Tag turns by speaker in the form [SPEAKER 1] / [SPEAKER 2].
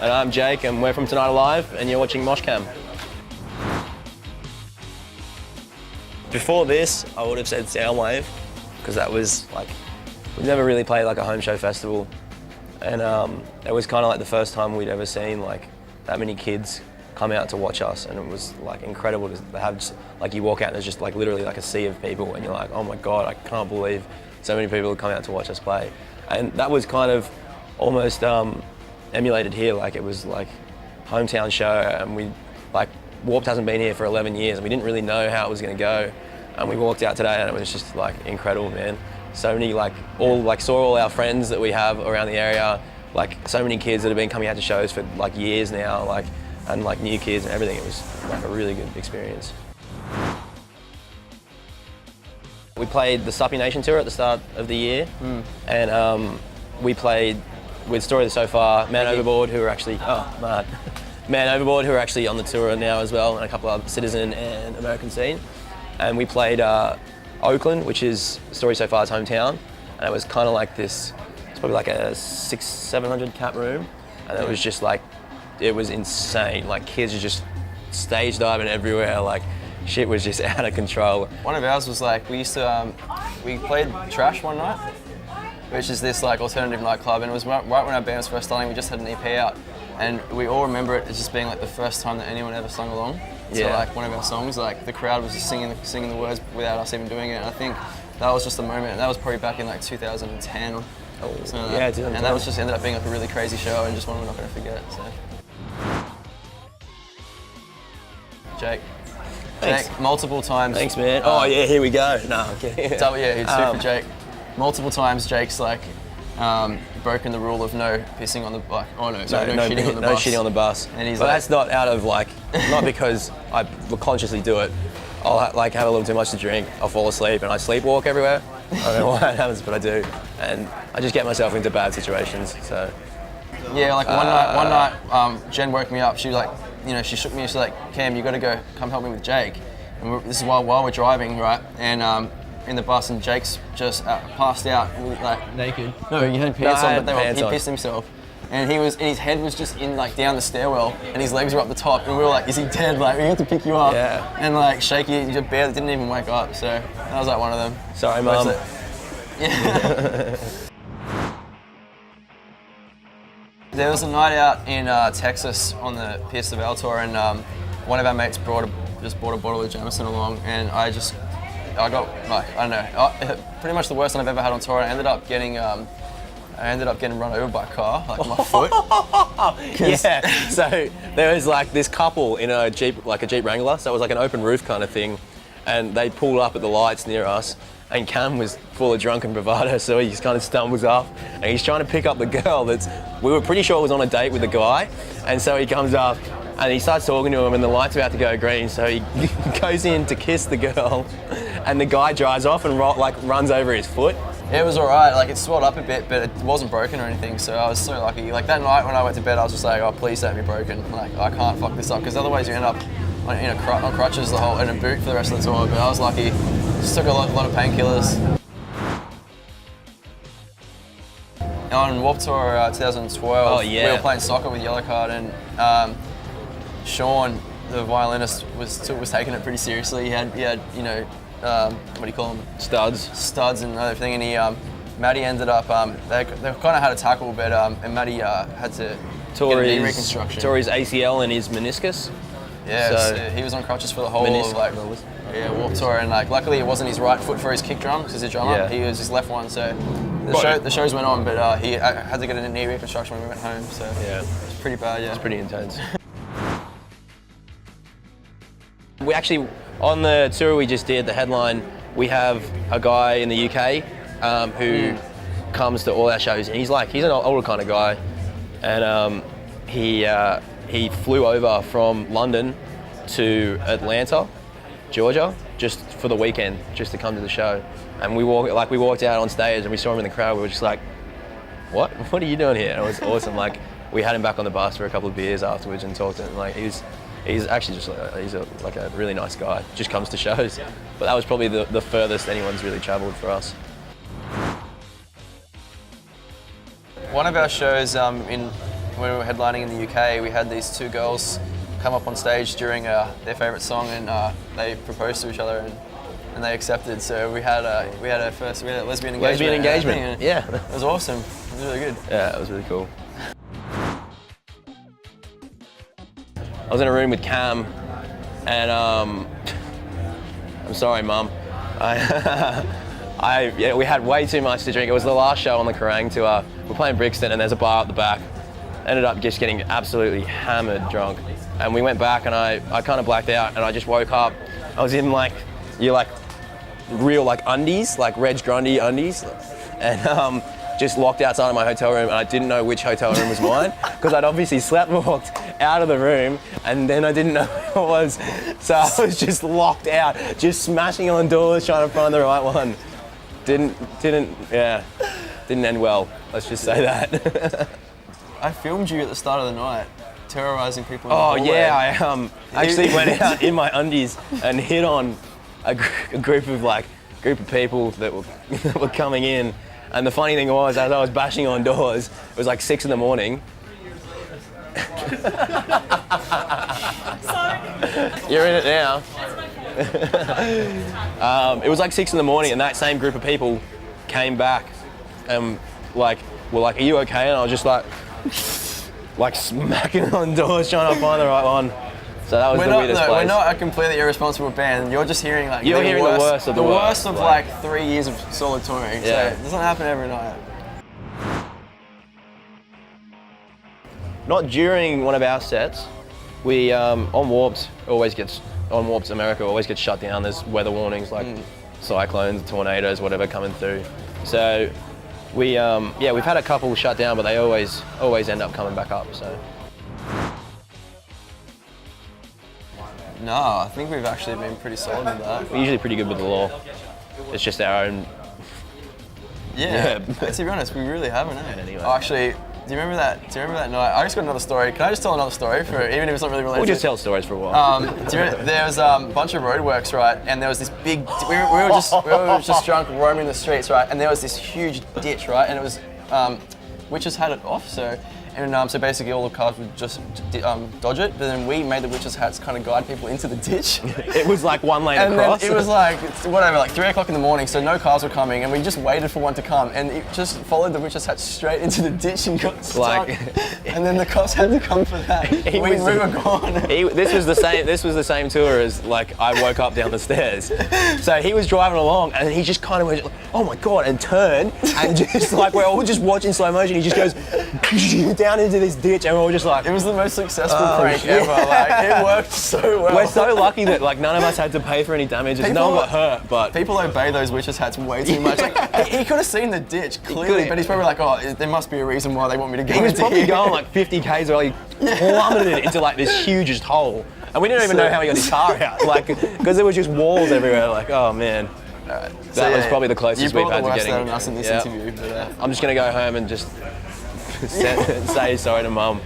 [SPEAKER 1] And I'm Jake, and we're from Tonight Alive, and you're watching Moshcam. Before this, I would have said Soundwave, because that was like, we never really played like a home show festival. And it was kind of like the first time we'd ever seen like that many kids come out to watch us, and it was like incredible to have just, like you walk out and there's just like literally like a sea of people, and you're like, oh my God, I can't believe so many people have come out to watch us play. And that was kind of almost emulated here, like it was like hometown show, and we like Warped hasn't been here for 11 years, and we didn't really know how it was going to go. And we walked out today, and it was just like incredible, man. So many saw all our friends that we have around the area, like so many kids that have been coming out to shows for like years now, like and like new kids and everything. It was like a really good experience. We played the Suppy Nation tour at the start of the year, and we played with Story So Far, Man Overboard, who are actually Man Overboard, who are actually on the tour now as well, and a couple of Citizen and American Scene. And we played Oakland, which is Story So Far's hometown, and it was kind of like this. It's probably like a 600-700 cap room, and it was just like, it was insane. Like kids are just stage diving everywhere. Like shit was just out of control.
[SPEAKER 2] One of ours was like, we played Trash one night, which is this like alternative nightclub, and it was right when our band was first starting. We just had an EP out, and we all remember it as just being like the first time that anyone ever sung along to like one of our songs. Like the crowd was just singing the words without us even doing it. And I think that was just the moment. And that was probably back in like 2010 or something like that. Yeah, and that was just ended up being like a really crazy show, and just one we're not going to forget. So. Jake.
[SPEAKER 1] Thanks.
[SPEAKER 2] Jake, multiple times.
[SPEAKER 1] Thanks, man. Oh yeah, here we go. No, I'm kidding.
[SPEAKER 2] It's two for Jake. Multiple times Jake's like broken the rule of no pissing on the bus. Oh no, sorry, no shitting on the bus.
[SPEAKER 1] No shitting on the bus.
[SPEAKER 2] And he's
[SPEAKER 1] but that's not out of like, not because I will consciously do it. I'll like have a little too much to drink, I'll fall asleep, and I sleepwalk everywhere. I don't know why that happens, but I do. And I just get myself into bad situations, so.
[SPEAKER 2] Yeah, like one night, Jen woke me up. She like, she shook me. She's like, Cam, you got to go, come help me with Jake. And this is while we're driving, right? And in the bus, and Jake's just passed out, like naked. No, he had pants on, but he pissed himself. And his head was just in like down the stairwell, and his legs were up the top. And we were like, is he dead? Like we had to pick you up.
[SPEAKER 1] Yeah.
[SPEAKER 2] And like Shaky, he just barely didn't even wake up. So that was like one of them.
[SPEAKER 1] Sorry, Mum.
[SPEAKER 2] Yeah. There was a night out in Texas on the Pierce the Veil tour, and one of our mates just brought a bottle of Jameson along, and I got like, I don't know, pretty much the worst one I've ever had on tour. I ended up getting run over by a car, like my foot.
[SPEAKER 1] Yeah. So there was like this couple in a Jeep, like a Jeep Wrangler, so it was like an open roof kind of thing, and they pulled up at the lights near us. And Cam was full of drunken bravado, so he just kind of stumbles up, and he's trying to pick up the girl we were pretty sure was on a date with the guy, and so he comes up and he starts talking to him, and the light's about to go green, so he goes in to kiss the girl, and the guy drives off and runs over his foot.
[SPEAKER 2] It was alright, like it swelled up a bit, but it wasn't broken or anything, so I was so lucky. Like that night when I went to bed, I was just like, oh please don't be broken, like I can't fuck this up, because otherwise you end up on crutches in a boot for the rest of the tour. But I was lucky. Just took a lot of painkillers. On Warped Tour 2012, we were playing soccer with Yellowcard, and Sean, the violinist, was taking it pretty seriously. He had what do you call them? Studs and everything. And Matty ended up they kind of had a tackle, but and Matty had to get a knee reconstruction.
[SPEAKER 1] Tore his ACL and his meniscus.
[SPEAKER 2] Yeah, so he was on crutches for the whole of Warped Tour, and like luckily it wasn't his right foot for his kick drum, because he's a drummer. Yeah. He was his left one, so the shows went on, but he had to get a knee reconstruction when we went home. So yeah, it was pretty bad. Yeah,
[SPEAKER 1] it's pretty intense. We actually, on the tour we just did, the headline, we have a guy in the UK who comes to all our shows, and he's an older kind of guy, and he flew over from London to Atlanta, Georgia, just for the weekend, just to come to the show. And we walked out on stage and we saw him in the crowd. We were just like, what are you doing here? And it was awesome. Like we had him back on the bus for a couple of beers afterwards and talked to him. Like he's actually just like a really nice guy. Just comes to shows. But that was probably the furthest anyone's really travelled for us.
[SPEAKER 2] One of our shows in when we were headlining in the UK, we had these two girls come up on stage during their favourite song, and they proposed to each other, and they accepted. So we had a lesbian engagement.
[SPEAKER 1] Lesbian engagement. Yeah.
[SPEAKER 2] It was awesome. It was really good.
[SPEAKER 1] Yeah, it was really cool. I was in a room with Cam, and I'm sorry, Mum. We had way too much to drink. It was the last show on the Kerrang tour. We're playing Brixton, and there's a bar at the back. Ended up just getting absolutely hammered drunk, and we went back, and I kind of blacked out, and I just woke up. I was in real undies, like Reg Grundy undies, and just locked outside of my hotel room, and I didn't know which hotel room was mine because I'd obviously walked out of the room, and then I didn't know who it was, so I was just locked out, just smashing on doors trying to find the right one. Didn't end well. Let's just say that.
[SPEAKER 2] I filmed you at the start of the night, terrorising people in the
[SPEAKER 1] hallway.
[SPEAKER 2] hallway.
[SPEAKER 1] Yeah, I actually went out in my undies and hit on a group of people that were coming in. And the funny thing was, as I was bashing on doors, it was like 6 in the morning.
[SPEAKER 3] Sorry.
[SPEAKER 1] You're in it now. It was like 6 in the morning, and that same group of people came back and were like, "Are you okay?" And I was just like smacking on doors trying to find the right one. So that was the weirdest place.
[SPEAKER 2] We're not a completely irresponsible band. You're just hearing
[SPEAKER 1] the worst of the worst.
[SPEAKER 2] Like 3 years of solo touring. Yeah. So it doesn't happen every night.
[SPEAKER 1] Not during one of our sets. We on Warped America always gets shut down. There's weather warnings like cyclones, tornadoes, whatever coming through. So we've had a couple shut down, but they always end up coming back up. So.
[SPEAKER 2] No, I think we've actually been pretty solid with that.
[SPEAKER 1] We're usually pretty good with the law. It's just our own.
[SPEAKER 2] Yeah. To be honest, we really haven't.
[SPEAKER 1] Anyway.
[SPEAKER 2] Oh, actually, do you remember that night? I just got another story. Can I just tell another story even if it's not really related?
[SPEAKER 1] We'll just tell stories for a while.
[SPEAKER 2] There was a bunch of roadworks, right? And there was this big. We were just drunk, roaming the streets, right? And there was this huge ditch, right? And it was witches had it off, so. And so basically all the cars would just dodge it, but then we made the witches' hats kind of guide people into the ditch.
[SPEAKER 1] It was like one lane across.
[SPEAKER 2] And then it was like 3 o'clock in the morning, so no cars were coming, and we just waited for one to come, and it just followed the witches' hats straight into the ditch and got stuck. And then the cops had to come for that. We were gone.
[SPEAKER 1] This was the same tour as I woke up down the stairs. So he was driving along, and he just kind of went, "Oh my god," and turned, and just we're all just watching slow motion. He just goes down into this ditch, and we're all just like...
[SPEAKER 2] It was the most successful prank ever. It worked so well.
[SPEAKER 1] We're so lucky that none of us had to pay for any damages. No one got hurt, but...
[SPEAKER 2] People obey those witches' hats way too much. He could have seen the ditch, clearly, but he's probably like, "Oh, there must be a reason why they want me to go into here."
[SPEAKER 1] He was probably going 50 k's while he plummeted into this hugest hole. And we didn't even know how he got his car out, because there was just walls everywhere. Oh, man. That was probably the closest we've had to getting...
[SPEAKER 2] You brought the worst out of us in this interview. But,
[SPEAKER 1] I'm just going to go home and just say sorry to Mum.